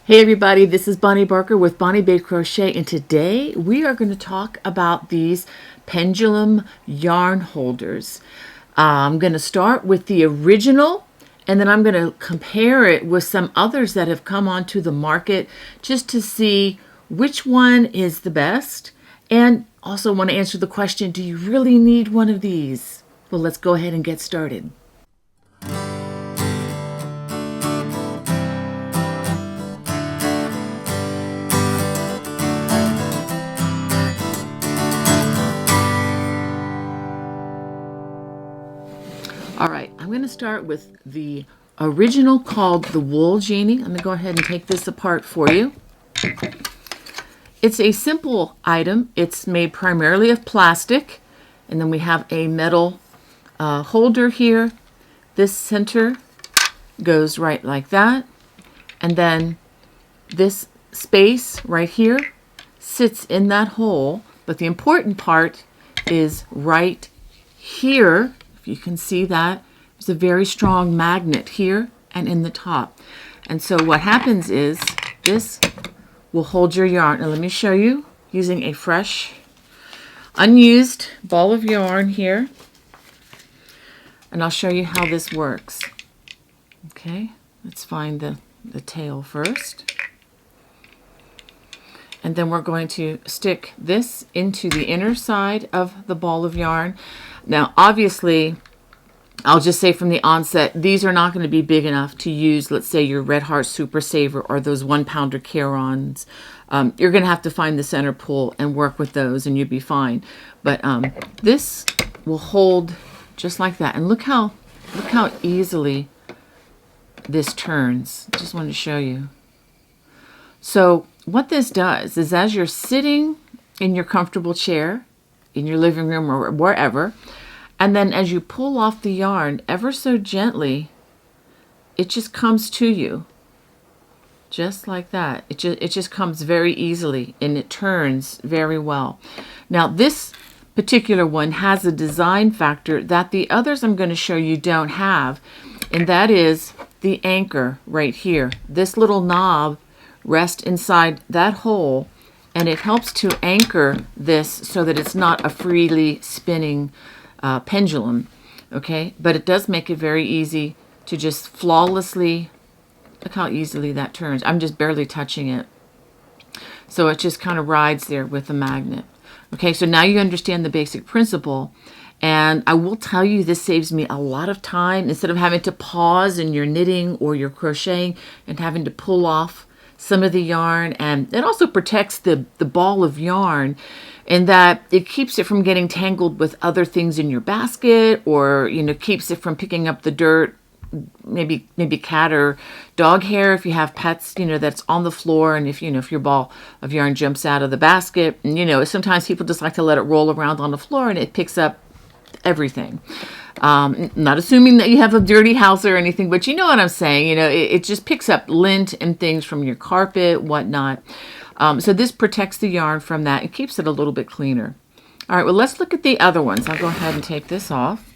Hey everybody, this is Bonnie Barker with Bonnie Babe Crochet, and today we are going to talk about these pendulum yarn holders. I'm going to start with the original, and then I'm going to compare it with some others that have come onto the market just to see which one is the best, and also want to answer the question, do you really need one of these? Well, let's go ahead and get started. All right, I'm going to start with the original called the Wool Genie. Let me go ahead and take this apart for you. It's a simple item. It's made primarily of plastic, and then we have a metal holder here. This center goes right like that, and then this space right here sits in that hole, but the important part is right here. You can see that there's a very strong magnet here and in the top. And so what happens is this will hold your yarn. Now let me show you using a fresh, unused ball of yarn here. And I'll show you how this works. Okay, let's find the tail first. And then we're going to stick this into the inner side of the ball of yarn. Now, obviously, I'll just say from the onset, these are not going to be big enough to use, let's say, your Red Heart Super Saver or those 1-pounder Carons. You're going to have to find the center pull and work with those, and you'll be fine. But this will hold just like that. And look how easily this turns. Just wanted to show you. So what this does is, as you're sitting in your comfortable chair, in your living room or wherever, and then as you pull off the yarn ever so gently, it just comes to you. Just like that. It just comes very easily, and it turns very well. Now this particular one has a design factor that the others I'm going to show you don't have, and that is the anchor right here. This little knob rests inside that hole, and it helps to anchor this so that it's not a freely spinning pendulum, okay? But it does make it very easy to just flawlessly, look how easily that turns. I'm just barely touching it. So it just kind of rides there with the magnet. Okay, so now you understand the basic principle. And I will tell you, this saves me a lot of time. Instead of having to pause in your knitting or your crocheting and having to pull off some of the yarn, and it also protects the ball of yarn in that it keeps it from getting tangled with other things in your basket, or keeps it from picking up the dirt, maybe cat or dog hair if you have pets, that's on the floor, and if if your ball of yarn jumps out of the basket, and sometimes people just like to let it roll around on the floor and it picks up everything. Not assuming that you have a dirty house or anything, but you know what I'm saying. It just picks up lint and things from your carpet, whatnot. So this protects the yarn from that and keeps it a little bit cleaner. All right, well, let's look at the other ones. I'll go ahead and take this off.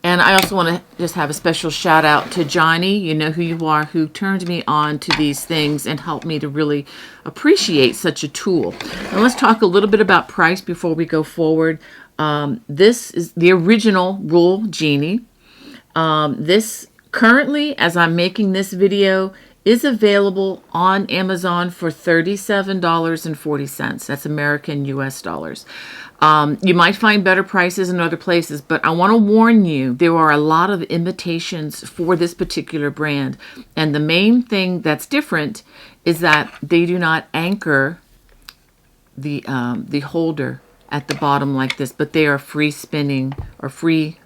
And I also want to just have a special shout out to Johnny, you know who you are, who turned me on to these things and helped me to really appreciate such a tool. Now let's talk a little bit about price before we go forward. This is the original Wool Genie. This currently, as I'm making this video, is available on Amazon for $37.40. That's American US dollars. You might find better prices in other places, but I want to warn you, there are a lot of imitations for this particular brand. And the main thing that's different is that they do not anchor the holder at the bottom like this, but they are free spinning or free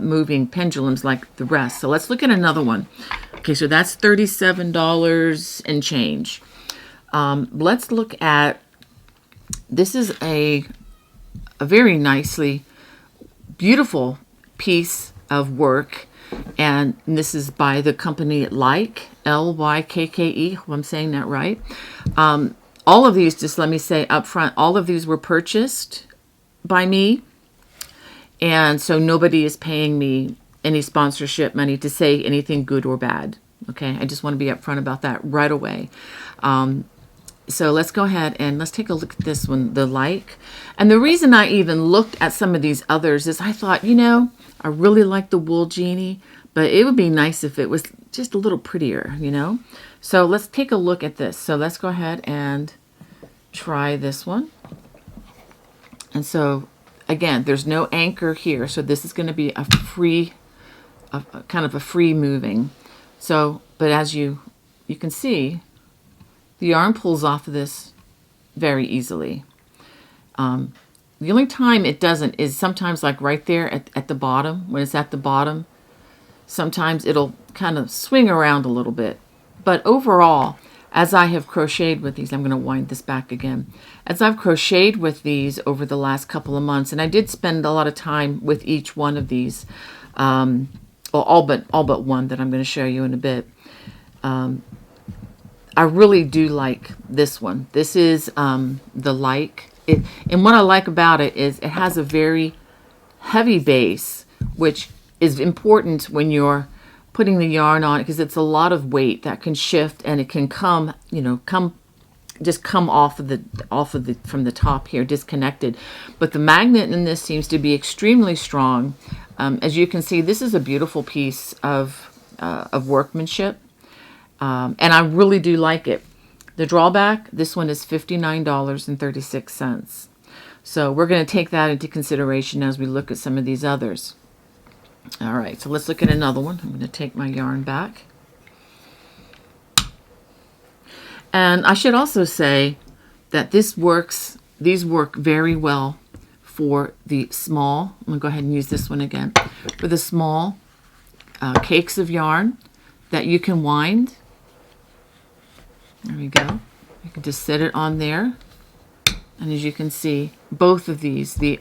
moving pendulums like the rest. So let's look at another one. Okay, so that's $37 and change. Let's look at, this is a very nicely beautiful piece of work, and this is by the company Lykke, Lykke. Hope I'm saying that right. All of these, just let me say up front, all of these were purchased by me, and so nobody is paying me any sponsorship money to say anything good or bad. Okay, I just want to be upfront about that right away. So let's go ahead and let's take a look at this one, the Lykke. And the reason I even looked at some of these others is I thought, you know, I really like the Wool Genie, but it would be nice if it was just a little prettier, you know. So let's take a look at this. So let's go ahead and try this one. And so again, there's no anchor here, so this is going to be a free, kind of a free moving. So, but as you can see, the yarn pulls off of this very easily. The only time it doesn't is sometimes like right there at the bottom, when it's at the bottom, sometimes it'll kind of swing around a little bit. But overall, as I have crocheted with these, I'm going to wind this back again. As I've crocheted with these over the last couple of months, and I did spend a lot of time with each one of these, well, all but one that I'm going to show you in a bit. I really do like this one. This is the Lykke. And what I like about it is it has a very heavy base, which is important when you're putting the yarn on, because it's a lot of weight that can shift, and it can come, you know, come off of the from the top here, disconnected. But the magnet in this seems to be extremely strong. As you can see, this is a beautiful piece of workmanship, and I really do like it. The drawback, this one is $59.36. So we're going to take that into consideration as we look at some of these others. All right, so let's look at another one. I'm going to take my yarn back. And I should also say that these work very well for the small, I'm going to go ahead and use this one again, for the small cakes of yarn that you can wind. There we go. You can just set it on there. And as you can see, both of these, the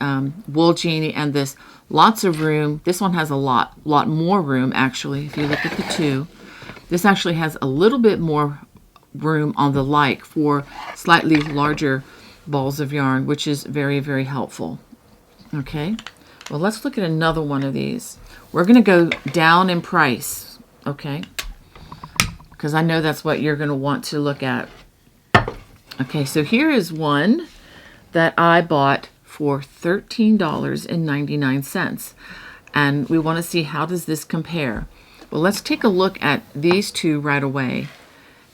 Wool Genie and this, lots of room. This one has a lot more room, actually. If you look at the two, this actually has a little bit more room on the Lykke for slightly larger balls of yarn, which is very, very helpful. Okay, well, let's look at another one of these. We're going to go down in price, okay, because I know that's what you're going to want to look at. Okay, so here is one that I bought for $13.99, and we want to see how does this compare. Well, let's take a look at these two right away,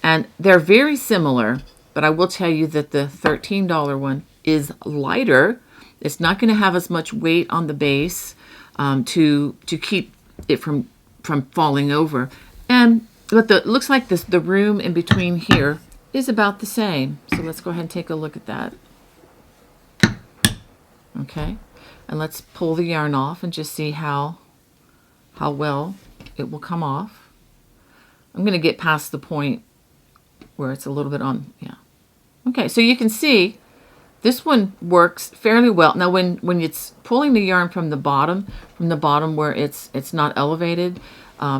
and they're very similar, but I will tell you that the $13 one is lighter. It's not going to have as much weight on the base to keep it from falling over, but it looks like the room in between here is about the same. So let's go ahead and take a look at that. Okay, and let's pull the yarn off and just see how well it will come off. I'm going to get past the point where it's a little bit on, yeah. Okay, so you can see this one works fairly well. Now when it's pulling the yarn from the bottom where it's not elevated,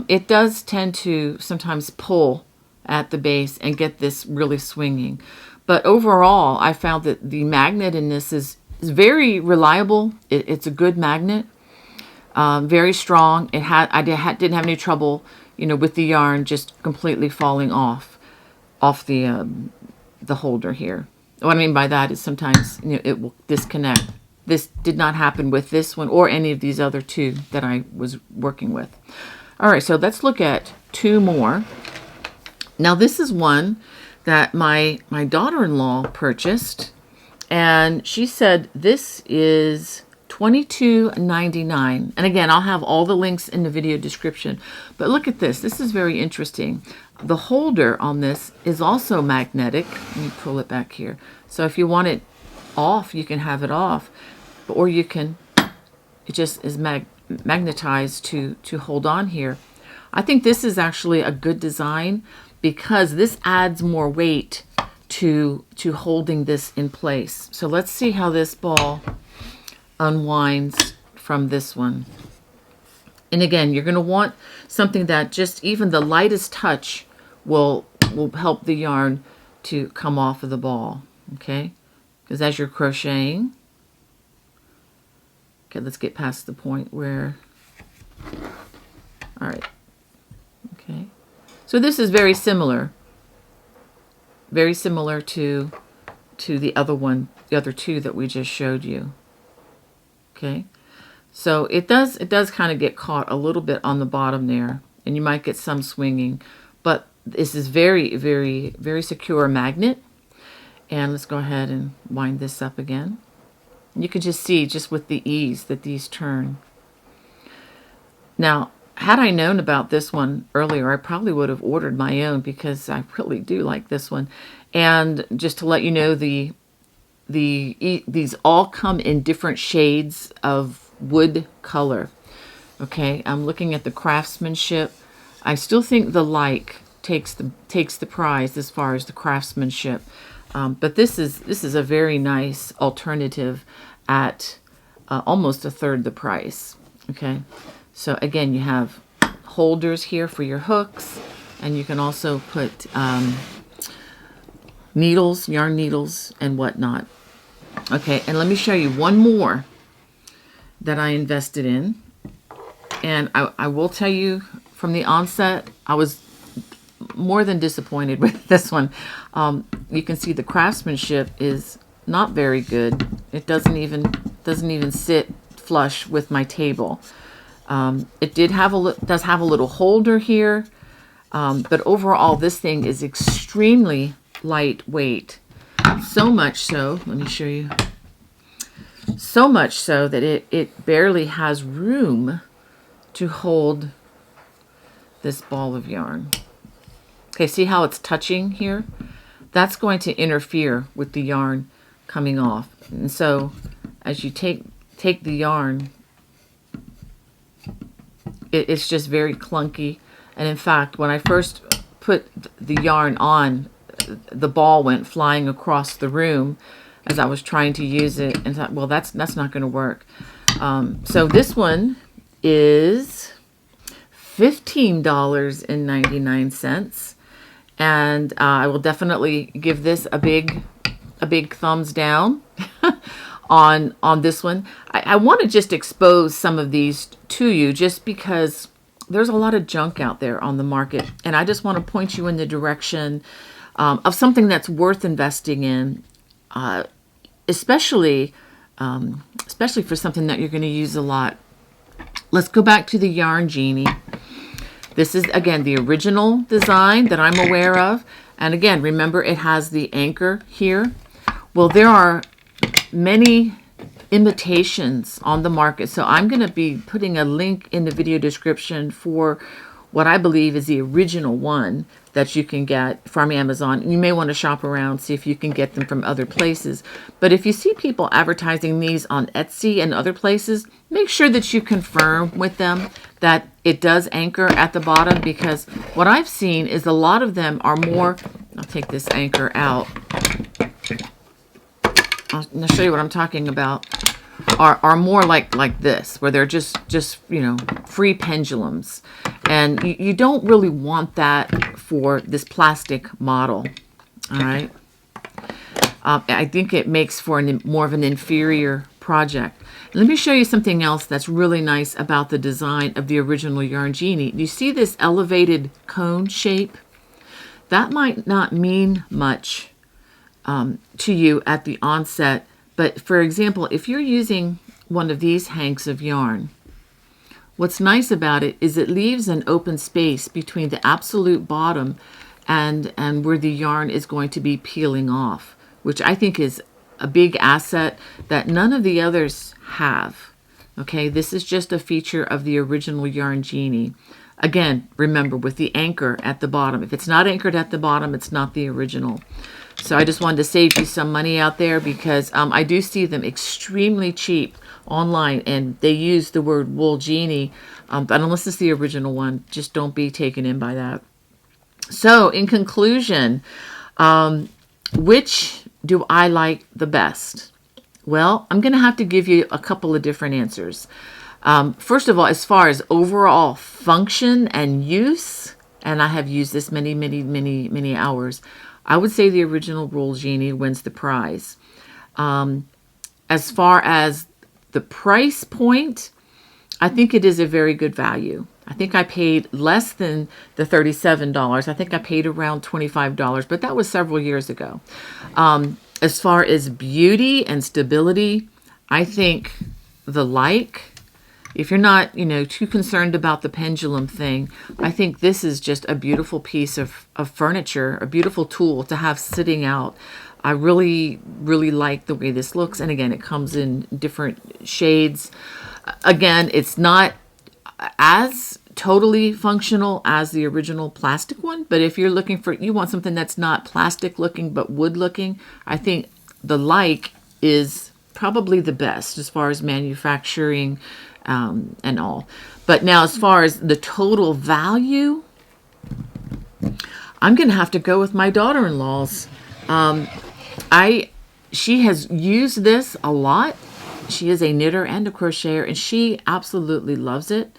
it does tend to sometimes pull at the base and get this really swinging. But overall, I found that the magnet in this is very reliable. It's a good magnet, very strong. I didn't have any trouble, with the yarn just completely falling off the holder here. What I mean by that is sometimes it will disconnect. This did not happen with this one or any of these other two that I was working with. All right, so let's look at two more. Now this is one that my daughter-in-law purchased, and she said this is $22.99. And again, I'll have all the links in the video description. But look at this. This is very interesting. The holder on this is also magnetic. Let me pull it back here. So if you want it off, you can have it off, or you can, it just is magnetized to hold on here. I think this is actually a good design because this adds more weight to holding this in place. So let's see how this ball unwinds from this one. And again, you're going to want something that just even the lightest touch will help the yarn to come off of the ball, okay? Because as you're crocheting, okay, let's get past the point where, all right, okay. So this is very similar to the other one, the other two that we just showed you. Okay, so it does kind of get caught a little bit on the bottom there, and you might get some swinging, but this is very, very, very secure magnet. And let's go ahead and wind this up again. You can just see just with the ease that these turn. Now, had I known about this one earlier, I probably would have ordered my own because I really do like this one. And just to let you know, these all come in different shades of wood color. Okay, I'm looking at the craftsmanship. I still think the Lykke takes the prize as far as the craftsmanship. But this is a very nice alternative at almost a third the price. Okay, so again, you have holders here for your hooks, and you can also put needles, yarn needles, and whatnot. Okay, and let me show you one more that I invested in. And I will tell you from the onset, I was more than disappointed with this one. You can see the craftsmanship is not very good. It doesn't even sit flush with my table. It does have a little holder here, but overall this thing is extremely lightweight. So much so, let me show you. So much so that it barely has room to hold this ball of yarn. Okay, see how it's touching here? That's going to interfere with the yarn coming off. And so as you take the yarn, it's just very clunky. And in fact, when I first put the yarn on, the ball went flying across the room as I was trying to use it, and thought, well, that's not going to work. So this one is $15.99, and I will definitely give this a big thumbs down on this one. I want to just expose some of these to you, just because there's a lot of junk out there on the market, and I just want to point you in the direction of something that's worth investing in, especially for something that you're going to use a lot. Let's go back to the Yarn Genie. This is, again, the original design that I'm aware of. And again, remember, it has the anchor here. Well, there are many imitations on the market. So I'm going to be putting a link in the video description for what I believe is the original one that you can get from Amazon. You may want to shop around, see if you can get them from other places. But if you see people advertising these on Etsy and other places, make sure that you confirm with them that it does anchor at the bottom, because what I've seen is a lot of them are more, I'll take this anchor out. I'll show you what I'm talking about. Are more like this, where they're just free pendulums, and you don't really want that for this plastic model. All right, I think it makes for more of an inferior project. Let me show you something else that's really nice about the design of the original Yarn Genie. You see this elevated cone shape? That might not mean much to you at the onset. But for example, if you're using one of these hanks of yarn, what's nice about it is it leaves an open space between the absolute bottom and where the yarn is going to be peeling off, which I think is a big asset that none of the others have. Okay, this is just a feature of the original Yarn Genie. Again, remember, with the anchor at the bottom. If it's not anchored at the bottom, it's not the original. So I just wanted to save you some money out there, because I do see them extremely cheap online, and they use the word Wool Genie. But unless it's the original one, just don't be taken in by that. So in conclusion, which do I like the best? Well, I'm going to have to give you a couple of different answers. First of all, as far as overall function and use, and I have used this many hours, I would say the original Wool Genie wins the prize. As far as the price point, I think it is a very good value. I think I paid less than the $37. I think I paid around $25, but that was several years ago. As far as beauty and stability, I think the Lykke, if you're not, too concerned about the pendulum thing, I think this is just a beautiful piece of furniture, a beautiful tool to have sitting out. I really, really like the way this looks. And again, it comes in different shades. Again, it's not as totally functional as the original plastic one, but if you're looking for, you want something that's not plastic looking but wood looking, I think the Lykke is probably the best as far as manufacturing and all. But now as far as the total value, I'm gonna have to go with my daughter-in-law's. She has used this a lot. She is a knitter and a crocheter, and she absolutely loves it.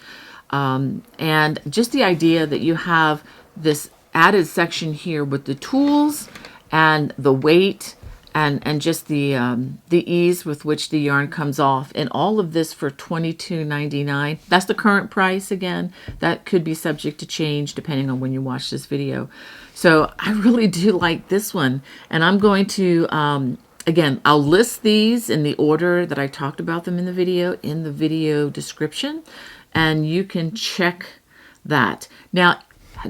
And just the idea that you have this added section here with the tools and the weight and just the ease with which the yarn comes off, and all of this for $22.99. That's the current price. Again, that could be subject to change depending on when you watch this video. So I really do like this one, and I'm going to again, I'll list these in the order that I talked about them in the video description, and you can check that. Now,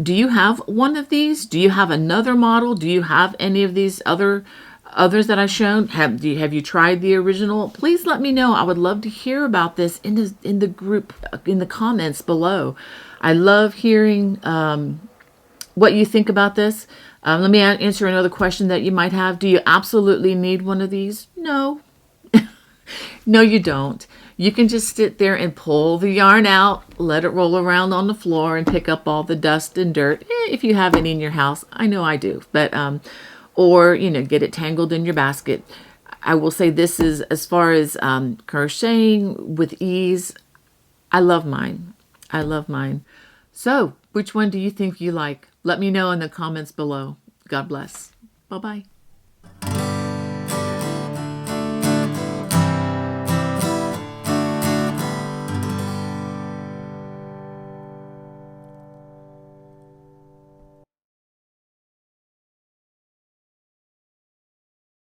do you have one of these? Do you have another model? Do you have any of these others that I've shown? Have you tried the original? Please let me know. I would love to hear about this in the group, in the comments below. I love hearing what you think about this. Let me answer another question that you might have. Do you absolutely need one of these? No. No, you don't. You can just sit there and pull the yarn out, let it roll around on the floor, and pick up all the dust and dirt, if you have any in your house. I know I do. But or, get it tangled in your basket. I will say this is, as far as crocheting with ease, I love mine. I love mine. So, which one do you think you like? Let me know in the comments below. God bless. Bye-bye.